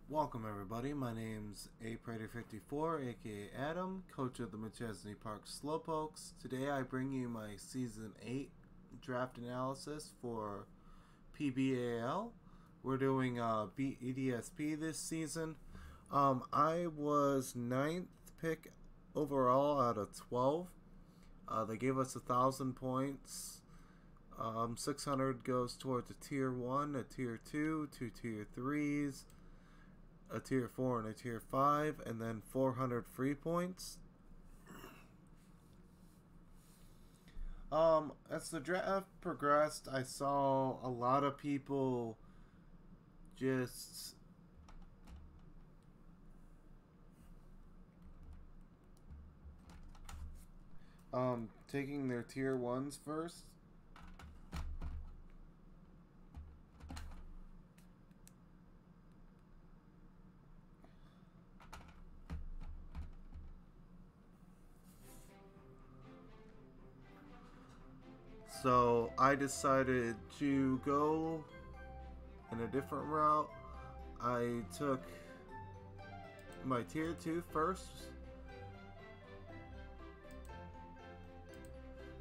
Welcome everybody, my name's APrater54, aka Adam, coach of the McChesney Park Slowpokes. Today I bring you my Season 8 draft analysis for PBAL. We're doing BDSP this season. I was 9th pick overall out of 12. They gave us 1,000 points. 600 goes towards a Tier 1, a Tier 2, 2 Tier 3s, a Tier 4 and a Tier 5, and then 400 free points. As the draft progressed, I saw a lot of people just taking their Tier 1s first. So I decided to go in a different route. I took my Tier 2 first,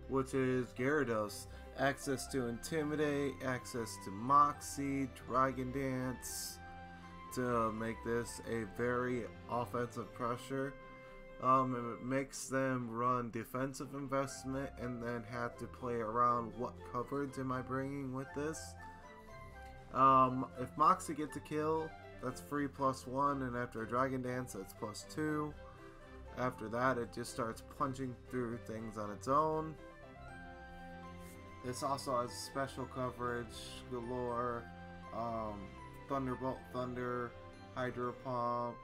which is Gyarados. Access to Intimidate, access to Moxie, Dragon Dance, to make this a very offensive pressure. It makes them run defensive investment and then have to play around what coverage am I bringing with this. If Moxie gets a kill, that's free +1, and after a Dragon Dance, that's +2. After that, it just starts punching through things on its own. This also has special coverage galore. Thunderbolt, Thunder, Hydro Pump,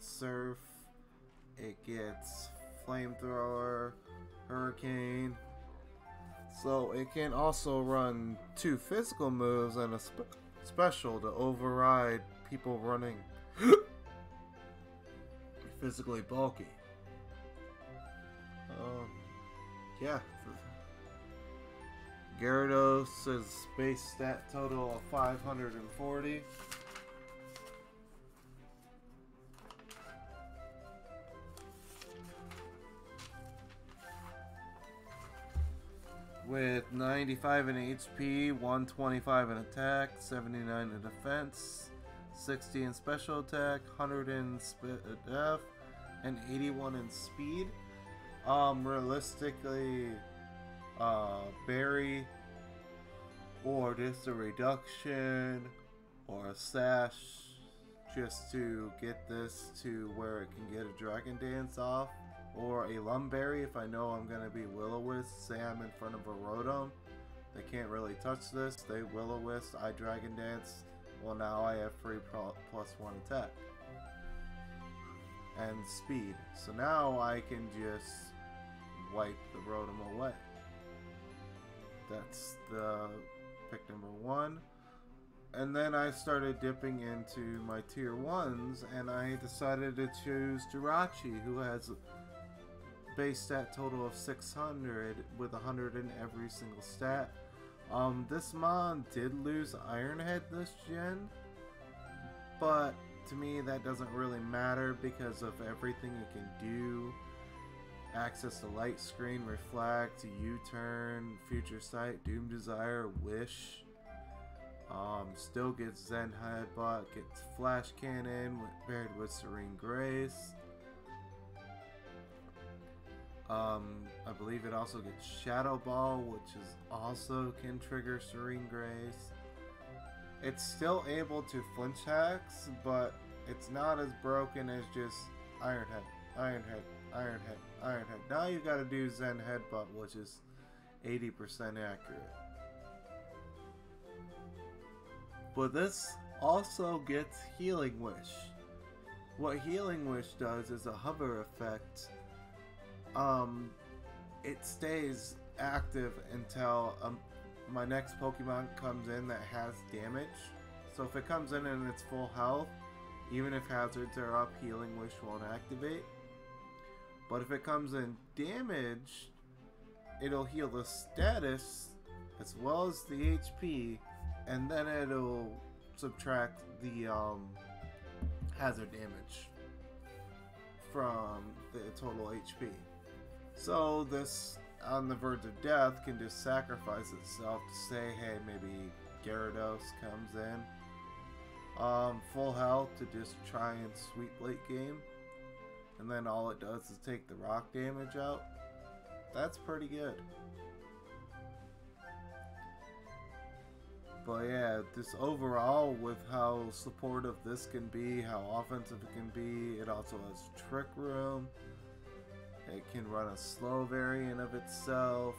Surf. It gets Flamethrower, Hurricane. So it can also run 2 physical moves and a special to override people running physically bulky. Yeah. Gyarados' base stat total of 540. With 95 in HP, 125 in attack, 79 in defense, 60 in special attack, 100 in def, and 81 in speed. Realistically, Berry, or just a reduction, or a sash, just to get this to where it can get a Dragon Dance off. Or a Lumberry if I know I'm going to be Will-O-Wisp. Say I'm in front of a Rotom. They can't really touch this. They Will-O-Wisp, I Dragon Dance. Well, now I have free +1 attack. And speed. So now I can just wipe the Rotom away. That's the pick number 1. And then I started dipping into my Tier 1s, and I decided to choose Jirachi, who has base stat total of 600 with 100 in every single stat. This mon did lose Iron Head this gen, but to me that doesn't really matter because of everything it can do. Access to Light Screen, Reflect, U-Turn, Future Sight, Doom Desire, Wish. Still gets Zen Headbutt, gets Flash Cannon paired with Serene Grace. I believe it also gets Shadow Ball, which is also can trigger Serene Grace. It's still able to flinch hacks, but it's not as broken as just Iron Head, Iron Head, Iron Head, Iron Head. Now you gotta do Zen Headbutt, which is 80% accurate. But this also gets Healing Wish. What Healing Wish does is a hover effect. It stays active until my next Pokemon comes in that has damage. So if it comes in and it's full health, even if hazards are up, Healing Wish won't activate. But if it comes in damaged, it'll heal the status as well as the HP, and then it'll subtract the hazard damage from the total HP. So this, on the verge of death, can just sacrifice itself to say, hey, maybe Gyarados comes in full health to just try and sweep late game, and then all it does is take the rock damage out. That's pretty good. But yeah, just overall with how supportive this can be, how offensive it can be, it also has Trick Room. It can run a slow variant of itself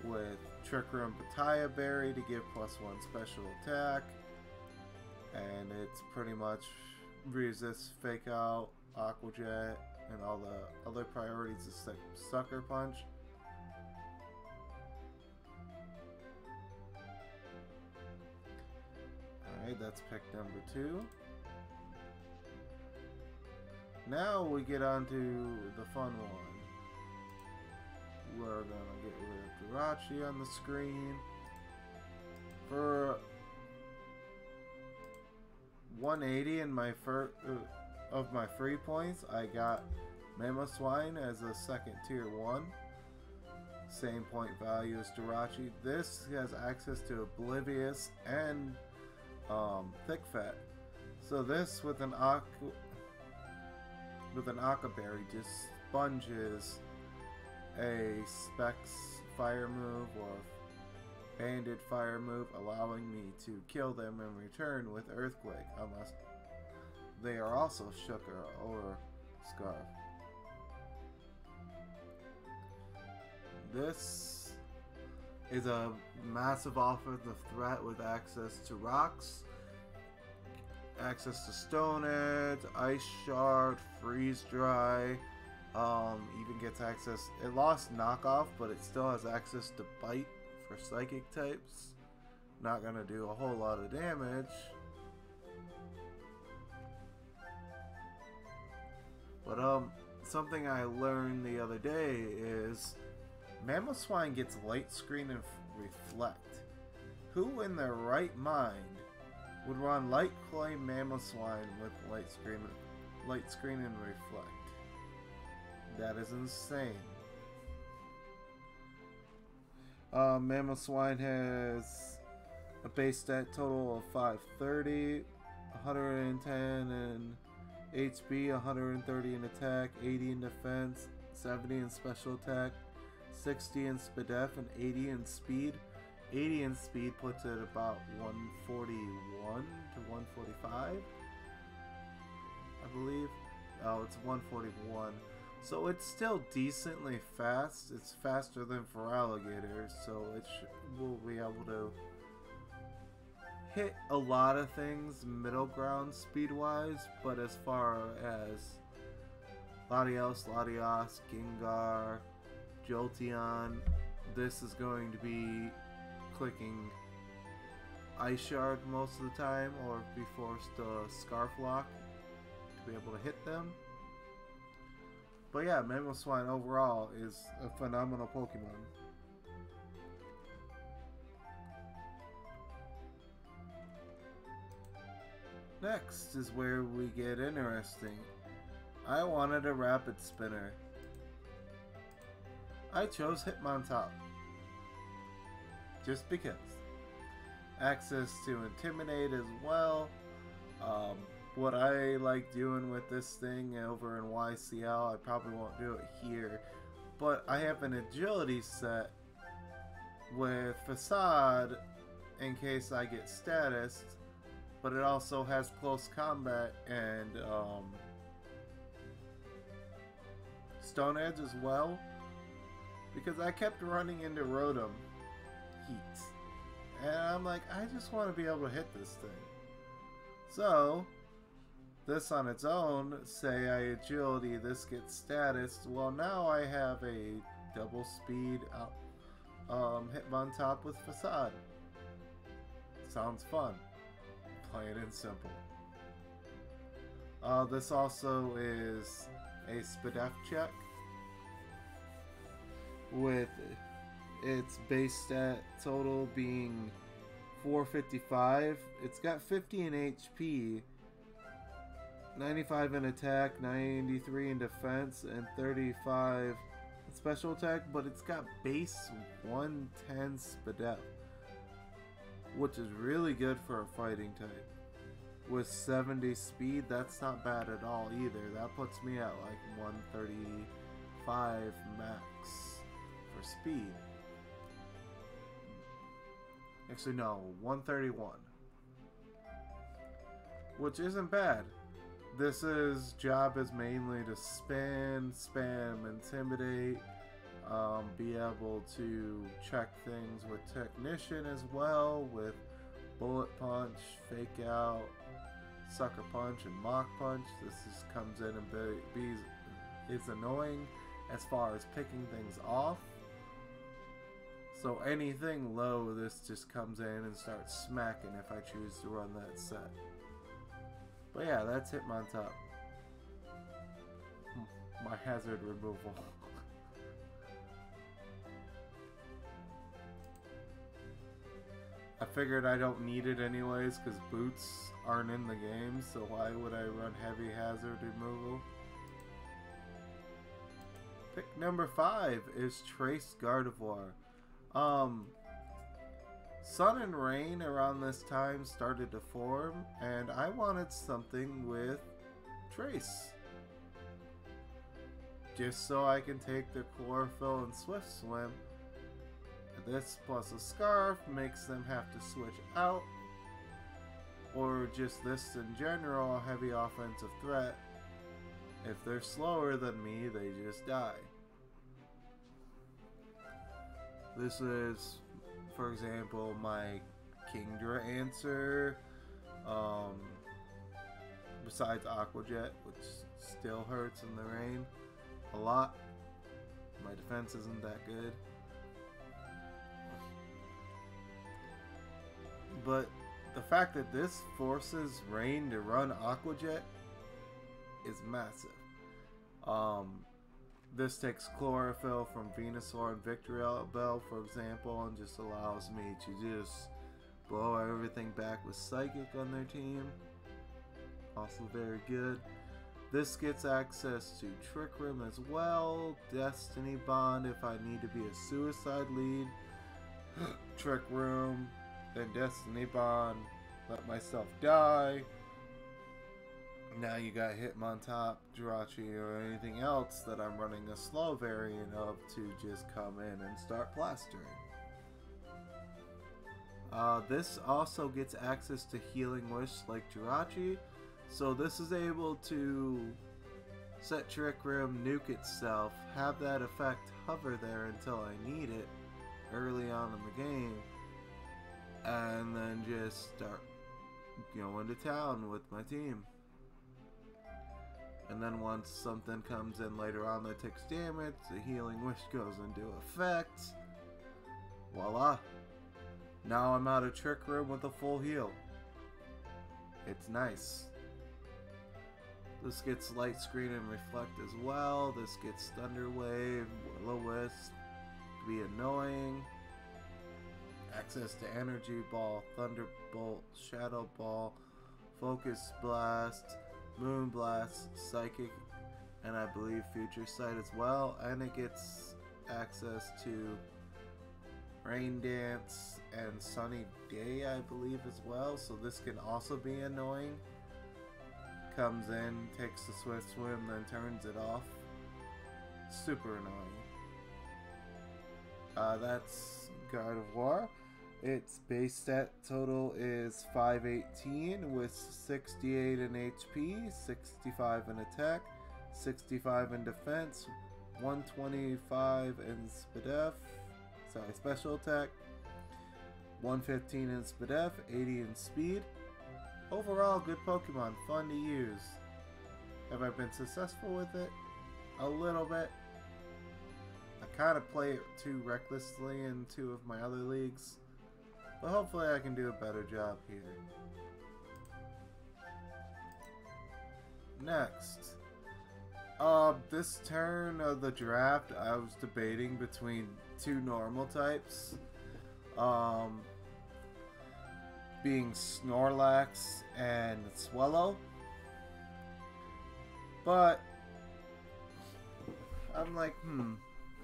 with Trick Room Pataya Berry to give +1 special attack. And it's pretty much resists Fake Out, Aqua Jet, and all the other priorities of Sucker Punch. Alright, that's pick number 2. Now we get on to the fun one. We're gonna get rid of Jirachi on the screen. For 180 in my of my free points, I got Mamoswine as a second tier 1. Same point value as Jirachi. This has access to Oblivious and Thick Fat. So this with an Aqua Berry just sponges a Specs fire move or Banded fire move, allowing me to kill them in return with Earthquake, unless they are also Shook or Scarf. This is a massive offensive threat with access to rocks, access to Stone Edge, Ice Shard, Freeze Dry, even gets access. It lost Knockoff, but it still has access to Bite for Psychic types. Not gonna do a whole lot of damage. But something I learned the other day is Mamoswine gets Light Screen and Reflect. Who in their right mind would run Light Clay Mamoswine with Light Screen and Reflect? That is insane. Mamoswine has a base stat total of 530, 110 in HP, 130 in attack, 80 in defense, 70 in special attack, 60 in SPDF, and 80 in speed. 80 in speed puts it about 141 to 145, I believe. Oh, it's 141. So it's still decently fast. It's faster than Feraligatr, so it will be able to hit a lot of things middle ground speed-wise, but as far as Latios, Gengar, Jolteon, this is going to be clicking Ice Shard most of the time, or be forced to Scarf Lock to be able to hit them. But yeah, Mamoswine overall is a phenomenal Pokemon. Next is where we get interesting. I wanted a Rapid Spinner. I chose Hitmontop. Just because. Access to Intimidate as well. What I like doing with this thing over in YCL, I probably won't do it here, but I have an agility set with Facade in case I get statused, but it also has close combat and Stone Edge as well, because I kept running into Rotom Heat, and I'm like, I just want to be able to hit this thing. So this on its own, say I agility, this gets status. Well, now I have a double speed Hitmontop with Facade. Sounds fun. Plain and simple. This also is a SPDF check with its base stat total being 455. It's got 50 in HP, 95 in attack, 93 in defense, and 35 in special attack, but it's got base 110 SPDF, which is really good for a fighting type. With 70 speed, that's not bad at all either. That puts me at like 135 max for speed. Actually, no, 131. Which isn't bad. This job is mainly to spam, intimidate, be able to check things with technician as well, with bullet punch, fake out, sucker punch, and mock punch. This comes in and is annoying as far as picking things off. So anything low, this just comes in and starts smacking if I choose to run that set. But yeah, that's Hitmontop. My hazard removal. I figured I don't need it anyways because boots aren't in the game, so why would I run heavy hazard removal? Pick number 5 is Trace Gardevoir. Sun and rain around this time started to form, and I wanted something with Trace. Just so I can take the chlorophyll and swift swim. This plus a scarf makes them have to switch out, or just this in general, a heavy offensive threat. If they're slower than me, they just die. This is, for example, my Kingdra answer, besides Aqua Jet, which still hurts in the rain a lot. My defense isn't that good. But the fact that this forces Rain to run Aqua Jet is massive. This takes chlorophyll from Venusaur and Victreebel, for example, and just allows me to just blow everything back with Psychic on their team. Also very good. This gets access to Trick Room as well, Destiny Bond if I need to be a suicide lead, Trick Room, then Destiny Bond, let myself die. Now you got Hitmontop, Jirachi, or anything else that I'm running a slow variant of to just come in and start plastering. This also gets access to Healing Wish like Jirachi, so this is able to set Trick Room, nuke itself, have that effect hover there until I need it early on in the game, and then just start going to town with my team. And then once something comes in later on that takes damage, the Healing Wish goes into effect. Voila! Now I'm out of Trick Room with a full heal. It's nice. This gets Light Screen and Reflect as well. This gets Thunder Wave, Will-O-Wisp, be annoying. Access to Energy Ball, Thunderbolt, Shadow Ball, Focus Blast, Moon Blast, Psychic, and I believe Future Sight as well. And it gets access to Rain Dance and Sunny Day, I believe, as well. So this can also be annoying. Comes in, takes the Swift Swim, then turns it off. Super annoying. That's Gardevoir. Its base stat total is 518 with 68 in HP, 65 in attack, 65 in defense, 125 in special attack, 115 in SPDF, 80 in speed. Overall, good Pokemon, fun to use. Have I been successful with it? A little bit. I kind of play it too recklessly in 2 of my other leagues. But hopefully I can do a better job here. Next. This turn of the draft, I was debating between 2 normal types. being Snorlax and Swellow. But I'm like,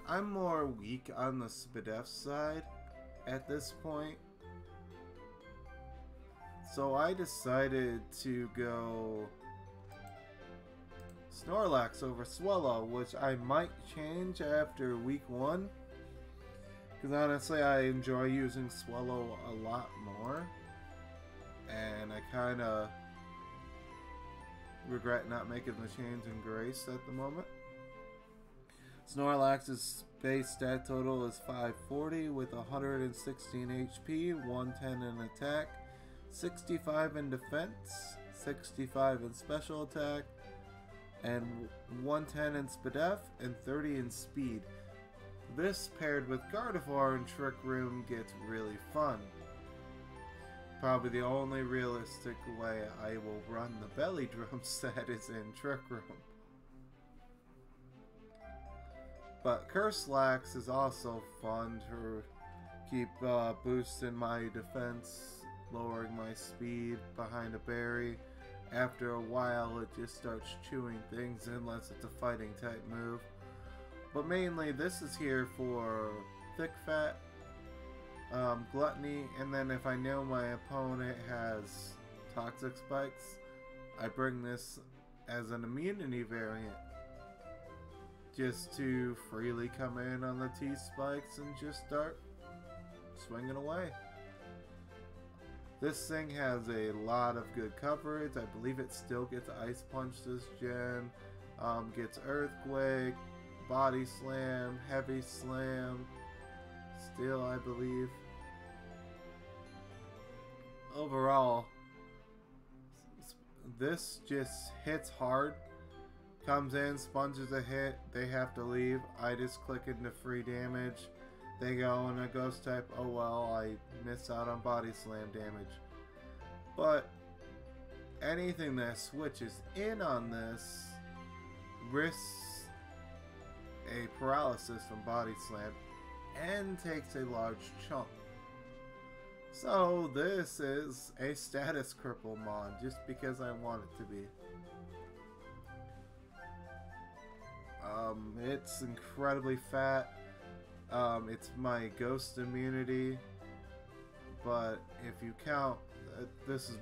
I'm more weak on the SPDF side at this point. So I decided to go Snorlax over Swellow, which I might change after week 1. Because honestly, I enjoy using Swellow a lot more. And I kind of regret not making the change in Grace at the moment. Snorlax's base stat total is 540 with 116 HP, 110 in attack, 65 in defense, 65 in special attack, and 110 in SPDF, and 30 in speed. This paired with Gardevoir and Trick Room gets really fun. Probably the only realistic way I will run the Belly Drum set is in Trick Room. But Curselax is also fun to keep boosting my defense, lowering my speed behind a berry. After a while it just starts chewing things unless it's a fighting type move. But mainly this is here for Thick Fat, Gluttony, and then if I know my opponent has Toxic Spikes, I bring this as an immunity variant. Just to freely come in on the T-Spikes and just start swinging away. This thing has a lot of good coverage. I believe it still gets Ice Punch this gen. Gets Earthquake, Body Slam, Heavy Slam. Still, I believe. Overall, this just hits hard. Comes in, sponges a hit, they have to leave. I just click into free damage. They go in a ghost type, oh well, I miss out on body slam damage. But anything that switches in on this risks a paralysis from body slam and takes a large chunk. So this is a status cripple mod just because I want it to be. It's incredibly fat. It's my ghost immunity, but if you count, this is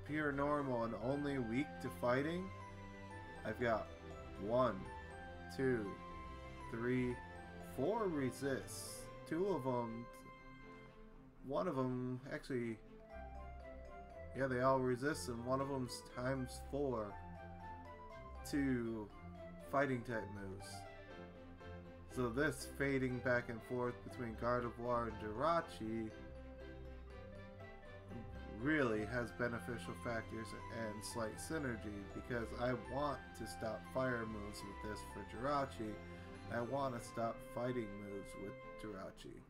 pure normal and only weak to fighting. I've got 1, 2, 3, 4 resists. 2 of them, one of them actually, yeah, they all resist, and one of them's times 4 to fighting type moves. So this fading back and forth between Gardevoir and Jirachi really has beneficial factors and slight synergy, because I want to stop fire moves with this for Jirachi. I want to stop fighting moves with Jirachi.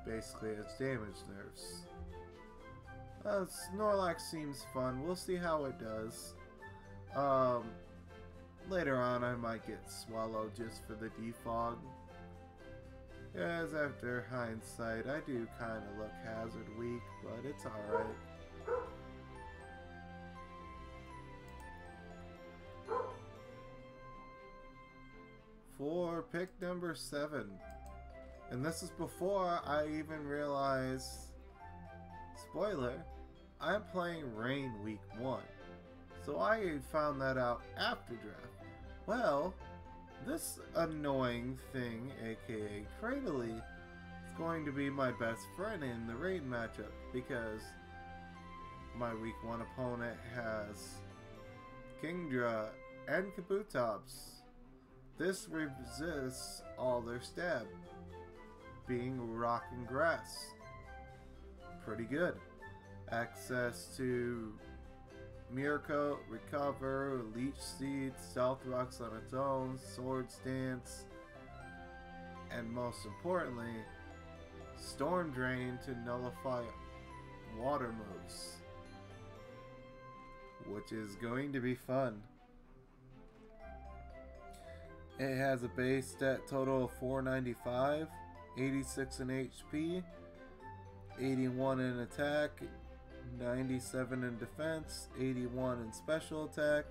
Basically it's damage nerfs. Snorlax seems fun. We'll see how it does. Later on I might get Swallow just for the defog. As after hindsight, I do kind of look hazard weak, but it's alright. For pick number 7. And this is before I even realized, spoiler, I'm playing Rain week 1. So I found that out after draft. Well, this annoying thing, aka Cradily, is going to be my best friend in the raid matchup, because my week 1 opponent has Kingdra and Kabutops. This resists all their stab, being rock and grass. Pretty good. Access to Mirror Coat, Recover, Leech Seed, Stealth Rocks on its own, Sword Stance, and most importantly, Storm Drain to nullify water moves, which is going to be fun. It has a base stat total of 495, 86 in HP, 81 in attack, 97 in defense, 81 in special attack,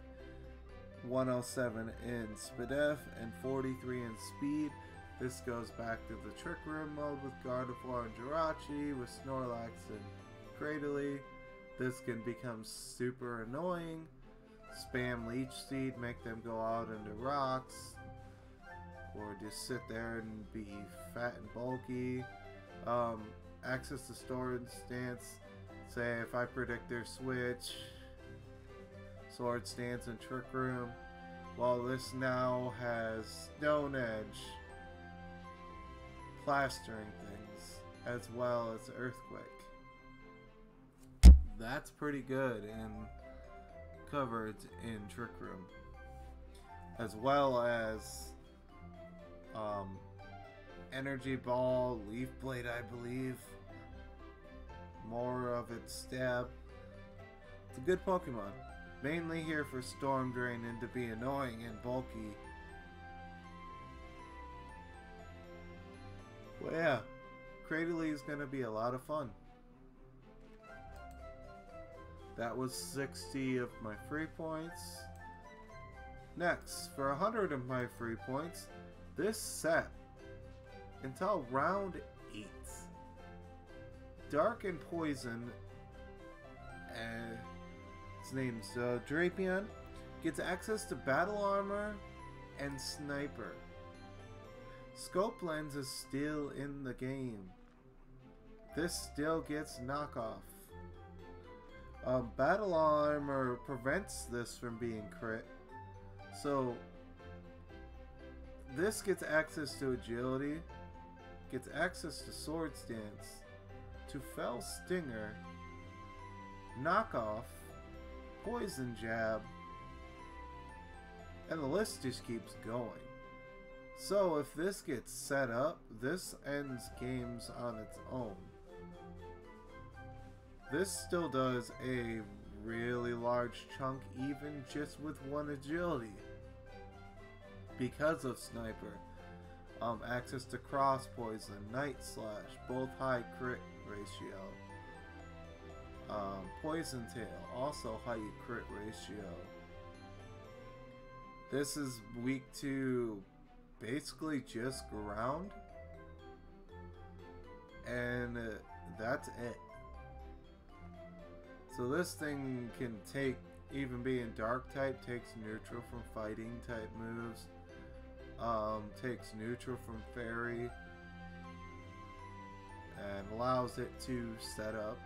107 in SPDF, and 43 in speed. This goes back to the Trick Room mode with Gardevoir and Jirachi, with Snorlax and Cradily. This can become super annoying. Spam Leech Seed, make them go out into rocks, or just sit there and be fat and bulky. Access to Sword Stance, say if I predict their switch, Sword Stance and Trick Room. While this now has Stone Edge, plastering things, as well as Earthquake. That's pretty good in coverage in Trick Room. As well as Energy Ball, Leaf Blade, I believe. More of its stab. It's a good Pokemon. Mainly here for Storm Drain and to be annoying and bulky. Well, yeah, Cradily is going to be a lot of fun. That was 60 of my free points. Next, for 100 of my free points, this set, until round 8, Dark and Poison, his name's Drapion, gets access to Battle Armor and Sniper. Scope Lens is still in the game. This still gets knockoff. Battle Armor prevents this from being crit. So, this gets access to Agility, gets access to Sword Stance, to Fell Stinger, Knockoff, Poison Jab, and the list just keeps going. So if this gets set up, this ends games on its own. This still does a really large chunk even just with one agility. Because of Sniper. Access to Cross Poison, Night Slash, both high crit ratio. Poison Tail, also high crit ratio. This is weak to basically just ground. And that's it. So this thing can take, even being dark type, takes neutral from fighting type moves. Takes neutral from fairy. And allows it to set up.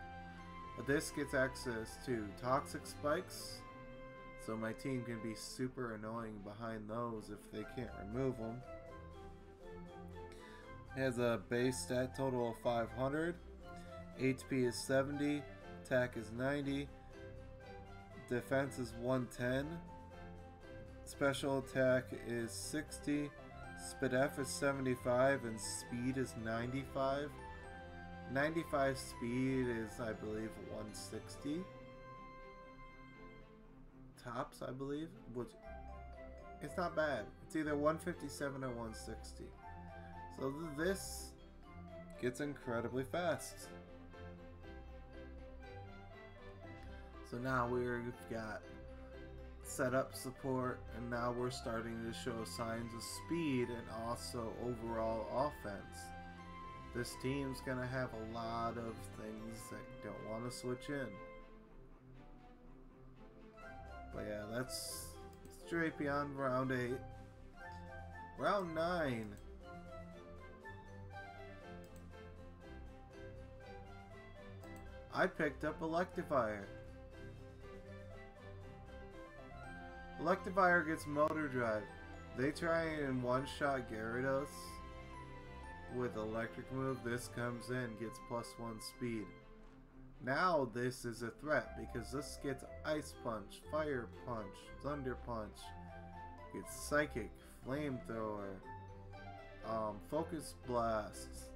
This gets access to toxic spikes. So my team can be super annoying behind those if they can't remove them. It has a base stat total of 500. HP is 70. Attack is 90. Defense is 110. Special attack is 60. SPDF is 75. And speed is 95. 95 speed is, I believe, 160. Tops, I believe. Which, it's not bad. It's either 157 or 160. So this gets incredibly fast. So now we've got setup support, and now we're starting to show signs of speed and also overall offense. This team's gonna have a lot of things that don't want to switch in. But yeah, that's Drapion round 8. Round 9. I picked up Electivire. Electivire gets Motor Drive. They try and one-shot Gyarados with electric move. This comes in, gets +1 speed. Now this is a threat because this gets Ice Punch, Fire Punch, Thunder Punch, gets Psychic, Flamethrower, Focus Blast,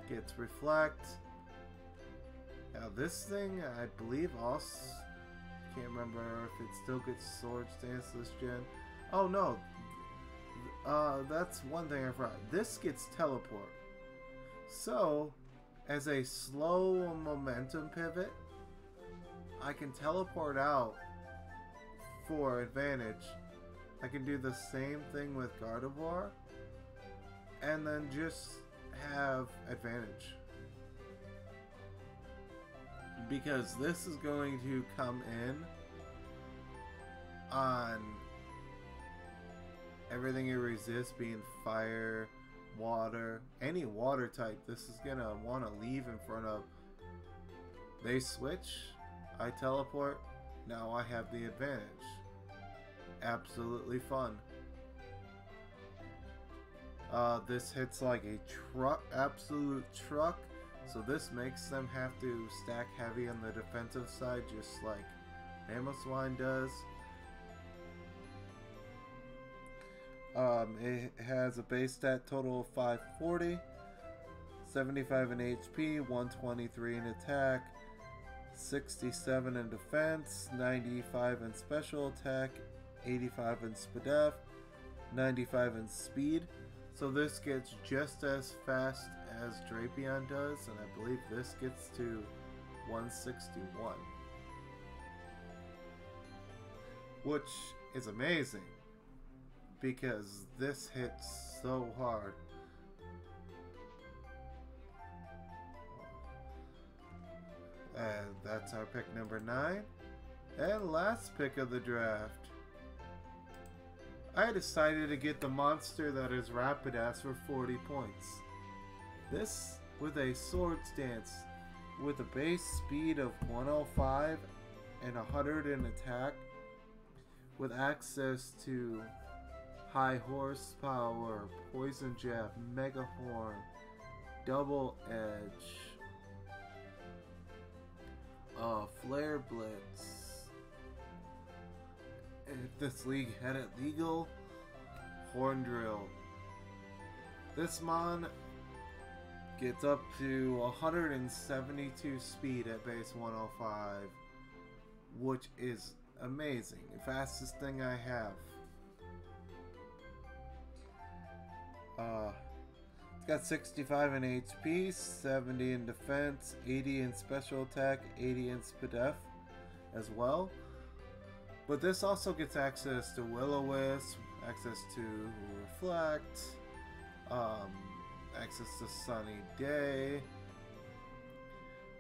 gets Reflect. Now this thing, I believe also, can't remember if it still gets Sword Stance this gen. Oh no, that's one thing I forgot. This gets Teleport. So, as a slow momentum pivot, I can teleport out for advantage. I can do the same thing with Gardevoir and then just have advantage. Because this is going to come in on everything it resists, being fire, water, any water type. This is gonna want to leave in front of. They switch, I teleport, now I have the advantage. Absolutely fun. This hits like a truck, absolute truck. So this makes them have to stack heavy on the defensive side, just like Mamoswine does. It has a base stat total of 540, 75 in HP, 123 in attack, 67 in defense, 95 in special attack, 85 in SPDF, 95 in speed. So this gets just as fast as Drapion does, and I believe this gets to 161. Which is amazing, because this hits so hard. And that's our pick number 9. And last pick of the draft. I decided to get the monster that is Rapidash for 40 points. This with a sword stance with a base speed of 105 and 100 in attack, with access to high horsepower, poison jab, mega horn, double edge, flare blitz. If this league had it legal, horn drill. This mon gets up to 172 speed at base 105, which is amazing. The fastest thing I have. It's got 65 in HP, 70 in defense, 80 in special attack, 80 in SPDF as well. But this also gets access to Will-O-Wisp, access to Reflect, access to Sunny Day.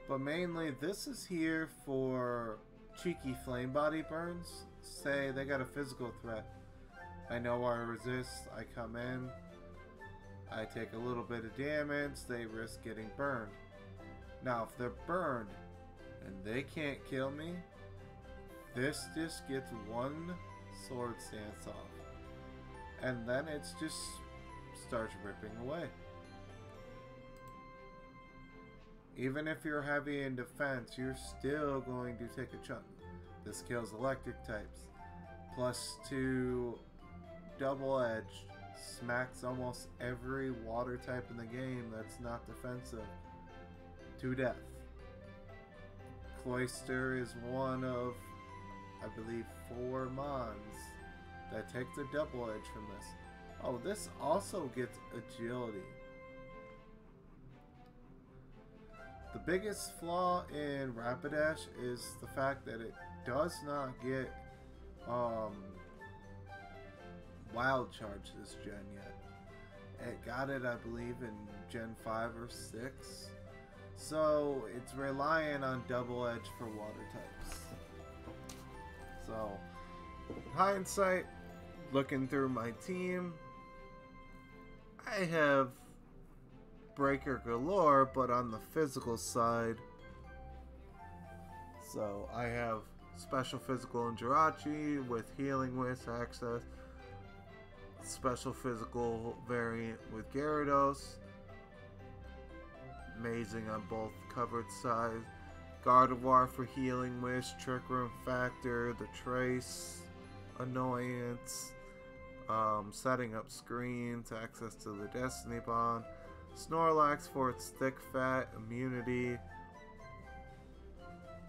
But mainly this is here for cheeky flame body burns. Say they got a physical threat. I know I resist, I come in, I take a little bit of damage, they risk getting burned. Now if they're burned and they can't kill me, this just gets one sword stance off. And then it just starts ripping away. Even if you're heavy in defense, you're still going to take a chunk. This kills electric types. +2 double edged. Smacks almost every water type in the game that's not defensive to death. Cloyster is one of, I believe, 4 mons that take the double edge from this. Oh, this also gets agility. The biggest flaw in Rapidash is the fact that it does not get Wild Charge this gen yet. It got it, I believe, in Gen 5 or 6. So it's relying on double edge for water types. So, hindsight, looking through my team, I have Breaker galore, but on the physical side. So I have special physical in Jirachi with Healing Wisp access, special physical variant with Gyarados, amazing on both covered sides. Gardevoir for Healing Wish, Trick Room Factor, the Trace, Annoyance, setting up screens, access to the Destiny Bond, Snorlax for its thick fat, immunity,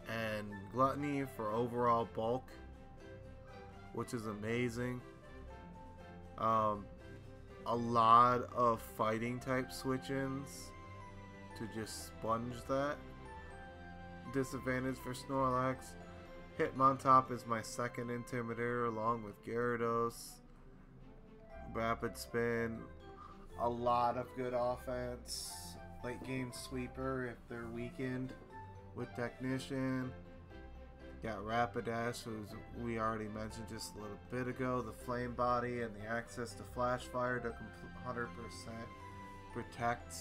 and Gluttony for overall bulk, which is amazing. A lot of fighting type switch-ins. to just sponge that disadvantage for Snorlax. Hitmontop is my second Intimidator along with Gyarados. Rapid Spin, a lot of good offense. Late game sweeper if they're weakened with Technician. Got Rapidash, who's we already mentioned just a little bit ago. The Flame Body and the access to Flash Fire to 100% protect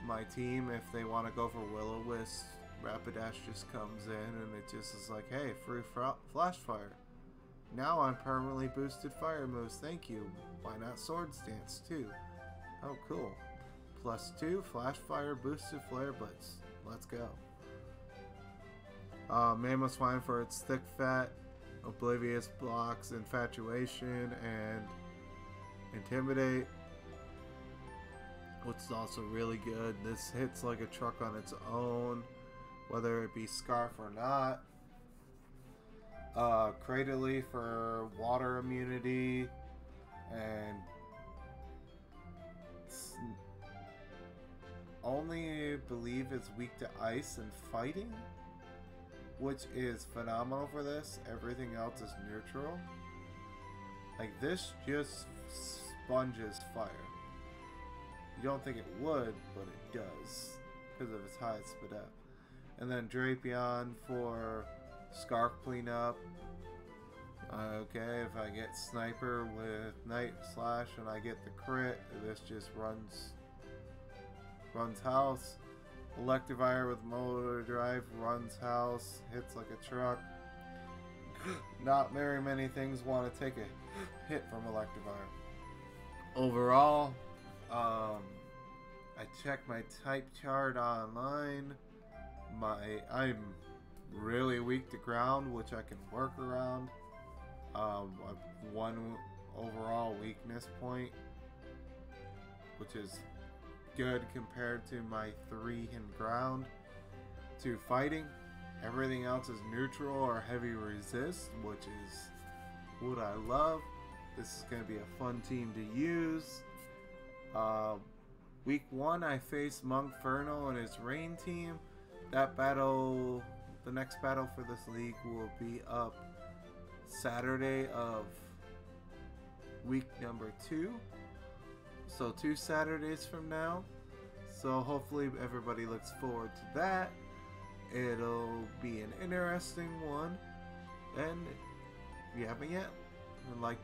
my team if they want to go for Will-O-Wisp. Rapidash just comes in and it just is like, hey, free Flash Fire. Now I'm permanently boosted fire moves, thank you. Why not Swords Dance too? Oh cool. +2 Flash Fire boosted Flare Blitz. Let's go. Mammoth's fine for its thick fat, Oblivious blocks Infatuation and Intimidate, which is also really good. This hits like a truck on its own, whether it be Scarf or not. Cradily for water immunity, and only believe it's weak to ice and fighting, which is phenomenal for this. Everything else is neutral. Like, this just sponges fire. You don't think it would, but it does because of its high speed up. And then Drapion for Scarf Cleanup. Okay, if I get Sniper with Night Slash and I get the crit, this just runs house. Electivire with Motor Drive runs house, hits like a truck. Not very many things want to take a hit from Electivire. Overall, I checked my type chart online. I'm really weak to ground, which I can work around. One overall weakness point, which is good compared to my 3 in ground. To fighting, everything else is neutral or heavy resist, which is what I love. This is going to be a fun team to use. Week 1, I faced Monkferno and his rain team. That battle, the next battle for this league will be up Saturday of week number 2. So 2 Saturdays from now. So hopefully everybody looks forward to that. It'll be an interesting one. And if you haven't yet, like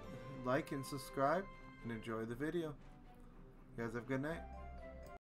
and subscribe and enjoy the video. You guys have a good night.